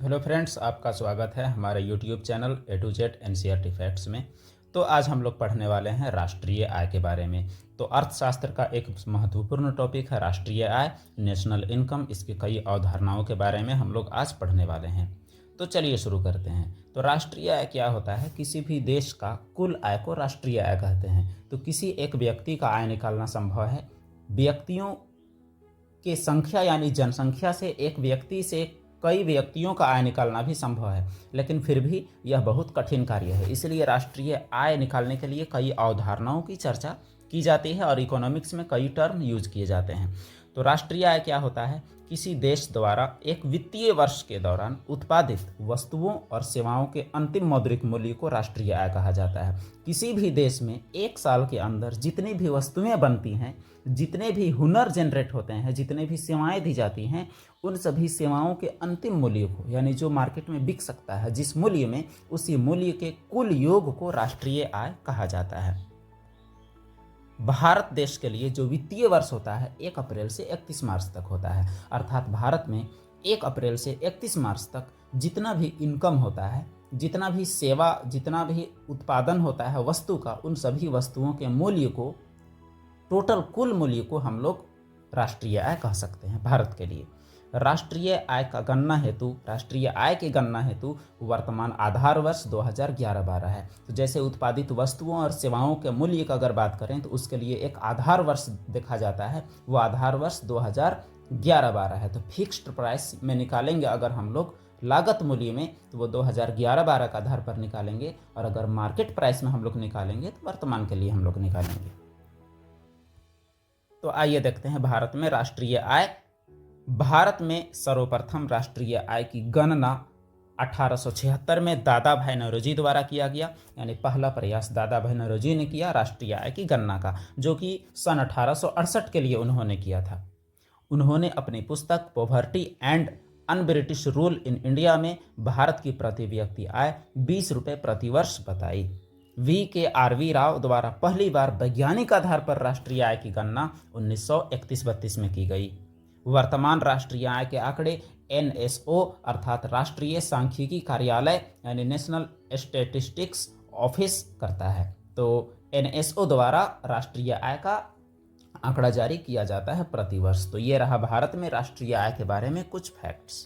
Hello friends, आपका स्वागत है हमारे YouTube channel A to Z NCERT facts में। तो आज हम लोग पढ़ने वाले हैं राष्ट्रीय आय के बारे में। तो अर्थशास्त्र का एक महत्वपूर्ण टॉपिक है राष्ट्रीय आय, नेशनल इनकम। इसकी कई अवधारणाओं के बारे में हम लोग आज पढ़ने वाले हैं। तो चलिए शुरू करते हैं। तो राष्ट्रीय आय क्या होता है? किसी भी देश का कुल आय को राष्ट्रीय आय कहते हैं। तो किसी एक व्यक्ति का आय निकालना संभव है। व्यक्तियों की संख्या यानी जनसंख्या से एक व्यक्ति से कई व्यक्तियों का आय निकालना भी संभव है, लेकिन फिर भी यह बहुत कठिन कार्य है। इसलिए राष्ट्रीय आय निकालने के लिए कई अवधारणाओं की चर्चा की जाती है और इकोनॉमिक्स में कई टर्म यूज किए जाते हैं। तो राष्ट्रीय आय क्या होता है? किसी देश द्वारा एक वित्तीय वर्ष के दौरान उत्पादित वस्तुओं और सेवाओं के अंतिम मौद्रिक मूल्य को राष्ट्रीय आय कहा जाता है। किसी भी देश में एक साल के अंदर जितनी भी वस्तुएं बनती हैं, जितने भी हुनर जनरेट होते हैं, जितने भी सेवाएं दी जाती हैं, उन सभी सेवाओं के अंतिम मूल्य को, यानी जो मार्केट में बिक सकता है जिस मूल्य में, उसी मूल्य के कुल योग को राष्ट्रीय आय कहा जाता है। भारत देश के लिए जो वित्तीय वर्ष होता है 1 अप्रैल से 31 मार्च तक होता है। अर्थात भारत में 1 अप्रैल से 31 मार्च तक जितना भी इनकम होता है, जितना भी सेवा, जितना भी उत्पादन होता है वस्तु का, उन सभी वस्तुओं के मूल्य को, टोटल कुल मूल्य को हम लोग राष्ट्रीय आय कह सकते हैं भारत के लिए। राष्ट्रीय आय की गणना हेतु वर्तमान आधार वर्ष 2011-12 है। तो जैसे उत्पादित वस्तुओं और सेवाओं के मूल्य का अगर बात करें तो उसके लिए एक आधार वर्ष देखा जाता है, वो आधार वर्ष 2011-12 है। तो फिक्स्ड प्राइस में निकालेंगे अगर हम लोग लागत मूल्य में, तो वो 2011-12 का आधार पर निकालेंगे, और अगर मार्केट प्राइस में हम लोग निकालेंगे तो वर्तमान के लिए हम लोग निकालेंगे। तो आइए देखते हैं भारत में राष्ट्रीय आय। भारत में सर्वप्रथम राष्ट्रीय आय की गणना 1876 में दादा भाई नौरोजी द्वारा किया गया, यानी पहला प्रयास दादा भाई नौरोजी ने किया राष्ट्रीय आय की गणना का, जो कि सन 1868 के लिए उन्होंने किया था। उन्होंने अपनी पुस्तक poverty and un British rule in India में भारत की प्रति व्यक्ति आय 20 रुपये प्रति वर्ष बताई। VKRV राव द्वारा पहली बार वैज्ञानिक आधार पर राष्ट्रीय आय की गणना 1931-32 में की गई। वर्तमान राष्ट्रीय आय के आंकड़े NSO अर्थात राष्ट्रीय सांख्यिकी कार्यालय यानी नेशनल स्टैटिस्टिक्स ऑफिस करता है। तो NSO द्वारा राष्ट्रीय आय का आंकड़ा जारी किया जाता है प्रति वर्ष। तो ये रहा भारत में राष्ट्रीय आय के बारे में कुछ फैक्ट्स।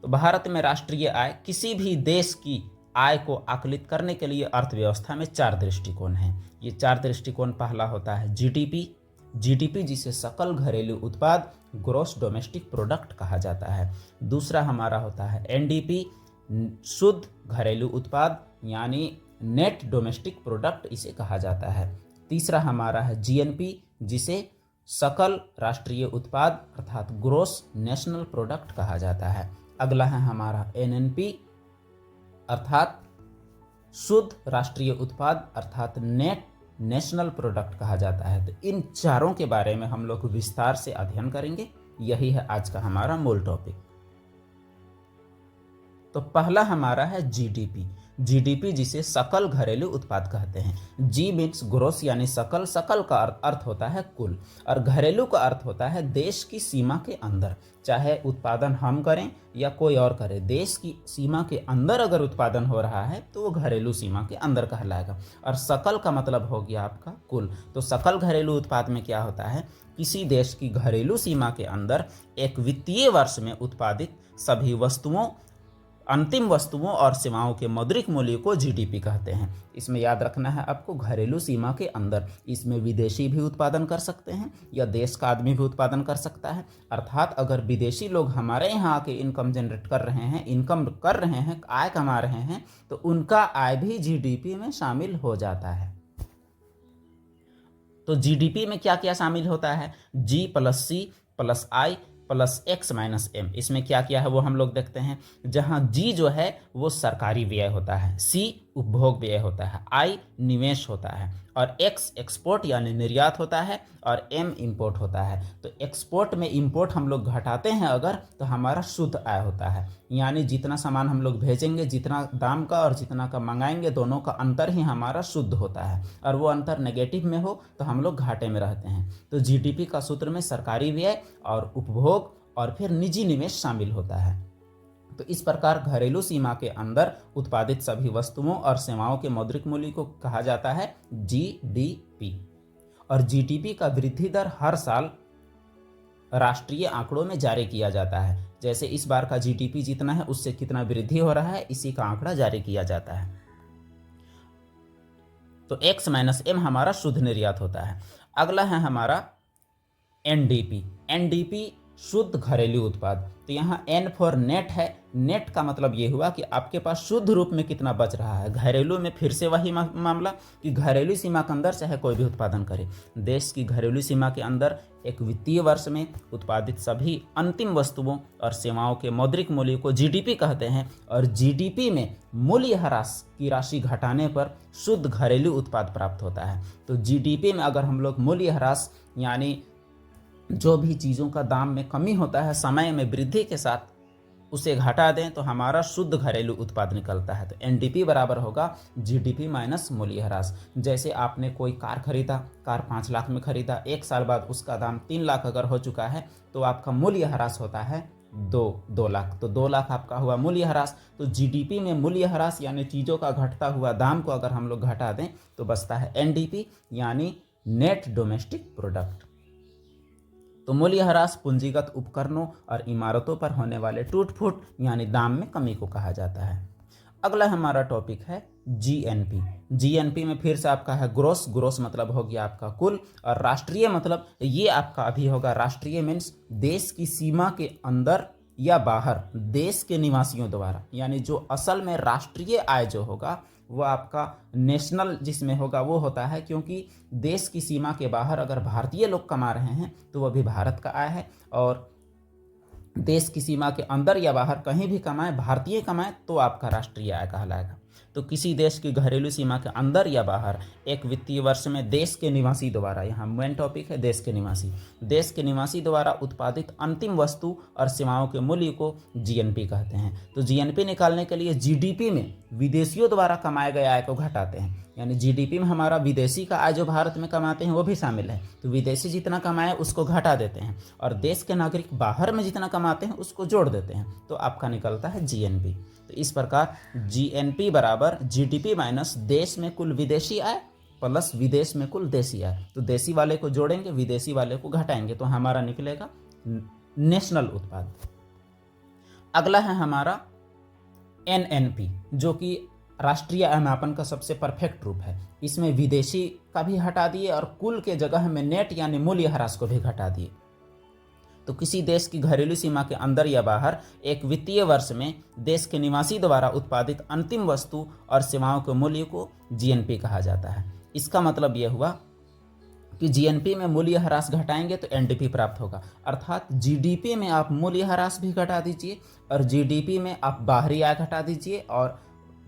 तो भारत में राष्ट्रीय आय किसी भी देश की आय को आकलित करने के लिए अर्थव्यवस्था में 4 दृष्टिकोण हैं। ये 4 दृष्टिकोण, पहला होता है जीडीपी जिसे सकल घरेलू उत्पाद, ग्रॉस डोमेस्टिक प्रोडक्ट कहा जाता है। दूसरा हमारा होता है NDP, शुद्ध घरेलू उत्पाद यानी नेट डोमेस्टिक प्रोडक्ट इसे कहा जाता है। तीसरा हमारा है GNP, जिसे सकल राष्ट्रीय उत्पाद अर्थात ग्रॉस नेशनल प्रोडक्ट कहा जाता है। अगला है हमारा NNP अर्थात शुद्ध राष्ट्रीय उत्पाद अर्थात नेट नेशनल प्रोडक्ट कहा जाता है। तो इन चारों के बारे में हम लोग विस्तार से अध्ययन करेंगे। यही है आज का हमारा मूल टॉपिक। तो पहला हमारा है जीडीपी जिसे सकल घरेलू उत्पाद कहते हैं। जी मीन्स ग्रोस यानी सकल, सकल का अर्थ होता है कुल, और घरेलू का अर्थ होता है देश की सीमा के अंदर। चाहे उत्पादन हम करें या कोई और करे, देश की सीमा के अंदर अगर उत्पादन हो रहा है तो वो घरेलू सीमा के अंदर कहलाएगा। और सकल का मतलब हो गया आपका कुल। तो सकल घरेलू उत्पाद में क्या होता है? किसी देश की घरेलू सीमा के अंदर एक वित्तीय वर्ष में उत्पादित सभी वस्तुओं, अंतिम वस्तुओं और सेवाओं के मौद्रिक मूल्य को जीडीपी कहते हैं। इसमें याद रखना है आपको, घरेलू सीमा के अंदर। इसमें विदेशी भी उत्पादन कर सकते हैं या देश का आदमी भी उत्पादन कर सकता है। अर्थात अगर विदेशी लोग हमारे यहाँ आके इनकम जनरेट कर रहे हैं, आय कमा रहे हैं, तो उनका आय भी जीडीपी में शामिल हो जाता है। तो जीडीपी में क्या क्या शामिल होता है? G + C + I + X - M। इसमें क्या क्या है वो हम लोग देखते हैं। जहां G जो है वो सरकारी व्यय होता है, C उपभोग व्यय होता है, I निवेश होता है, और X एक्सपोर्ट यानी निर्यात होता है, और M इंपोर्ट होता है। तो एक्सपोर्ट में इंपोर्ट हम लोग घटाते हैं अगर, तो हमारा शुद्ध आय होता है। यानी जितना सामान हम लोग भेजेंगे, जितना दाम का और जितना का मंगाएंगे, दोनों का अंतर ही हमारा शुद्ध होता है, और वो अंतर नेगेटिव में हो तो हम लोग घाटे में रहते हैं। तो जीडीपी का सूत्र में सरकारी व्यय और उपभोग और फिर निजी निवेश शामिल होता है। तो इस प्रकार घरेलू सीमा के अंदर उत्पादित सभी वस्तुओं और सेवाओं के मौद्रिक मूल्य को कहा जाता है जीडीपी। और जीडीपी का वृद्धि दर हर साल राष्ट्रीय आंकड़ों में जारी किया जाता है। जैसे इस बार का जीडीपी जितना है उससे कितना वृद्धि हो रहा है, इसी का आंकड़ा जारी किया जाता है। तो x माइनस एम हमारा शुद्ध निर्यात होता है। अगला है हमारा एनडीपी। एनडीपी शुद्ध घरेलू उत्पाद। तो यहाँ एन फॉर नेट है। नेट का मतलब ये हुआ कि आपके पास शुद्ध रूप में कितना बच रहा है। घरेलू में फिर से वही मामला कि घरेलू सीमा के अंदर चाहे कोई भी उत्पादन करे। देश की घरेलू सीमा के अंदर एक वित्तीय वर्ष में उत्पादित सभी अंतिम वस्तुओं और सेवाओं के मौद्रिक मूल्य को जीडीपी कहते हैं। और जीडीपी में मूल्यह्रास की राशि घटाने पर शुद्ध घरेलू उत्पाद प्राप्त होता है। तो जीडीपी में अगर हम लोग मूल्यह्रास यानी जो भी चीज़ों का दाम में कमी होता है समय में वृद्धि के साथ उसे घटा दें तो हमारा शुद्ध घरेलू उत्पाद निकलता है। तो एनडीपी बराबर होगा जीडीपी माइनस मूल्यह्रास। जैसे आपने कोई कार खरीदा, कार 5 लाख में खरीदा, 1 साल बाद उसका दाम 3 लाख अगर हो चुका है तो आपका मूल्यह्रास होता है 2 लाख। तो 2 लाख आपका हुआ मूल्यह्रास। तो जीडीपी में मूल्यह्रास यानी चीज़ों का घटता हुआ दाम को अगर हम लोग घटा दें तो बचता है एनडीपी यानी नेट डोमेस्टिक प्रोडक्ट। तो मूल्यह्रास पूंजीगत उपकरणों और इमारतों पर होने वाले टूट फूट यानी दाम में कमी को कहा जाता है। अगला हमारा टॉपिक है जीएनपी। जीएनपी में फिर से आपका है ग्रोस। ग्रोस मतलब हो गया आपका कुल, और राष्ट्रीय मतलब ये आपका अभी होगा राष्ट्रीय मीन्स देश की सीमा के अंदर या बाहर देश के निवासियों द्वारा, यानी जो असल में राष्ट्रीय आय जो होगा वो आपका नेशनल जिसमें होगा वो होता है, क्योंकि देश की सीमा के बाहर अगर भारतीय लोग कमा रहे हैं तो वह भी भारत का आय है, और देश की सीमा के अंदर या बाहर कहीं भी कमाए, भारतीय कमाए तो आपका राष्ट्रीय आय कहलाएगा। तो किसी देश की घरेलू सीमा के अंदर या बाहर एक वित्तीय वर्ष में देश के निवासी द्वारा, यहाँ मेन टॉपिक है देश के निवासी, देश के निवासी द्वारा उत्पादित अंतिम वस्तु और सेवाओं के मूल्य को जीएनपी कहते हैं। तो जीएनपी निकालने के लिए जीडीपी में विदेशियों द्वारा कमाए गए आय को घटाते हैं, यानी जीडीपी में हमारा विदेशी का आय जो भारत में कमाते हैं वो भी शामिल है। तो विदेशी जितना कमाए उसको घटा देते हैं और देश के नागरिक बाहर में जितना कमाते हैं उसको जोड़ देते हैं, तो आपका निकलता है जीएनपी। तो इस प्रकार जीएनपी बराबर जीडीपी माइनस देश में कुल विदेशी आय प्लस विदेश में कुल देशी आय। तो देशी वाले को जोड़ेंगे, विदेशी वाले को घटाएंगे, तो हमारा निकलेगा नेशनल उत्पाद। अगला है हमारा एनएनपी, जो कि राष्ट्रीय आय मापन का सबसे परफेक्ट रूप है। इसमें विदेशी का भी हटा दिए और कुल के जगह में नेट यानी मूल्यह्रास को भी घटा दिए। तो किसी देश की घरेलू सीमा के अंदर या बाहर एक वित्तीय वर्ष में देश के निवासी द्वारा उत्पादित अंतिम वस्तु और सेवाओं के मूल्य को जीएनपी कहा जाता है। इसका मतलब यह हुआ कि जीएनपी में मूल्यह्रास घटाएंगे तो एनडीपी प्राप्त होगा, अर्थात जीडीपी में आप मूल्यह्रास भी घटा दीजिए और जीडीपी में आप बाहरी आय घटा दीजिए, और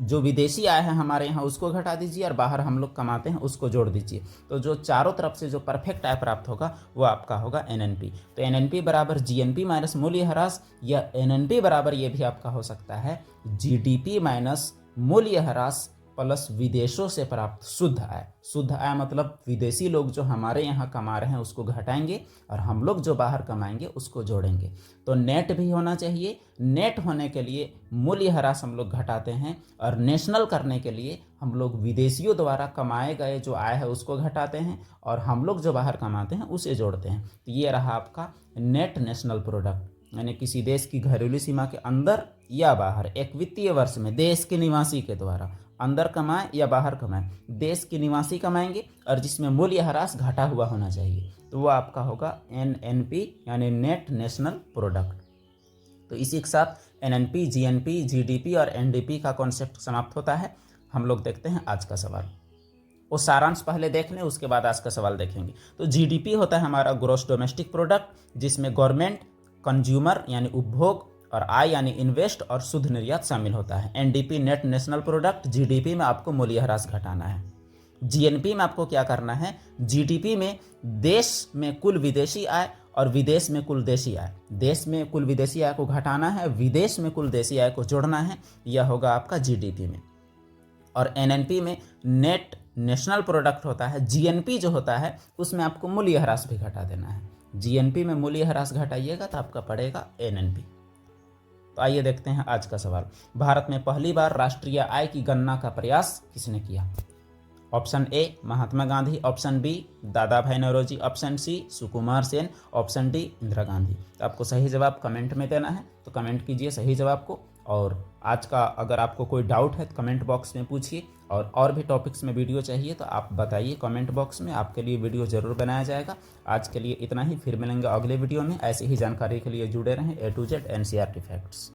जो विदेशी आय है हमारे यहाँ उसको घटा दीजिए, और बाहर हम लोग कमाते हैं उसको जोड़ दीजिए। तो जो चारों तरफ से जो परफेक्ट आय प्राप्त होगा वो आपका होगा एनएनपी। तो एनएनपी बराबर जीएनपी माइनस मूल्यह्रास, या एनएनपी बराबर ये भी आपका हो सकता है जीडीपी माइनस मूल्यह्रास प्लस विदेशों से प्राप्त शुद्ध आय। शुद्ध आय मतलब विदेशी लोग जो हमारे यहाँ कमा रहे हैं उसको घटाएंगे और हम लोग जो बाहर कमाएंगे उसको जोड़ेंगे। तो नेट भी होना चाहिए। नेट होने के लिए मूल्यह्रास हम लोग घटाते हैं, और नेशनल करने के लिए हम लोग विदेशियों द्वारा कमाए गए जो आय है उसको घटाते हैं और हम लोग जो बाहर कमाते हैं उसे जोड़ते हैं। तो ये रहा आपका नेट नेशनल प्रोडक्ट, यानी किसी देश की घरेलू सीमा के अंदर या बाहर एक वित्तीय वर्ष में देश के निवासी के द्वारा अंदर कमाए या बाहर कमाए, देश के निवासी कमाएंगे और जिसमें मूल्यह्रास घटा हुआ होना चाहिए, तो वो आपका होगा एनएनपी यानी नेट नेशनल प्रोडक्ट। तो इसी के साथ एनएनपी, जीएनपी, जीडीपी और एनडीपी का कॉन्सेप्ट समाप्त होता है। हम लोग देखते हैं आज का सवाल। वो सारांश पहले देख लें, उसके बाद आज का सवाल देखेंगे। तो जीडीपी होता है हमारा ग्रॉस डोमेस्टिक प्रोडक्ट, जिसमें गवर्नमेंट, कंज्यूमर यानी उपभोग और आय यानी इन्वेस्ट और शुद्ध निर्यात शामिल होता है। NDP net national product, GDP में आपको मूल्यह्रास घटाना है। जीएनपी में आपको क्या करना है, जीडीपी में देश में कुल विदेशी आय और विदेश में कुल देशी आय, देश में कुल विदेशी आय को घटाना है, विदेश में कुल देशी आय को जोड़ना है, यह होगा आपका जीडीपी में। और एनएनपी में नेट नेशनल प्रोडक्ट होता है। जीएनपी जो होता है उसमें आपको मूल्यह्रास भी घटा देना है। जीएनपी में मूल्यह्रास घटाइएगा तो आपका पड़ेगा एनएनपी। तो आइए देखते हैं आज का सवाल। भारत में पहली बार राष्ट्रीय आय की गणना का प्रयास किसने किया? Option A Mahatma Gandhi, option B Dadabhai Naoroji, option C Sukumar Sen, option D Indira Gandhi. तो आपको सही जवाब कमेंट में देना है, तो कमेंट कीजिए सही जवाब को। और आज का अगर आपको कोई डाउट है तो कमेंट बॉक्स में पूछिए, और भी टॉपिक्स में वीडियो चाहिए तो आप बताइए कमेंट बॉक्स में, आपके लिए वीडियो ज़रूर बनाया जाएगा। आज के लिए इतना ही, फिर मिलेंगे अगले वीडियो में। ऐसी ही जानकारी के लिए जुड़े रहें। A to Z NCERT facts.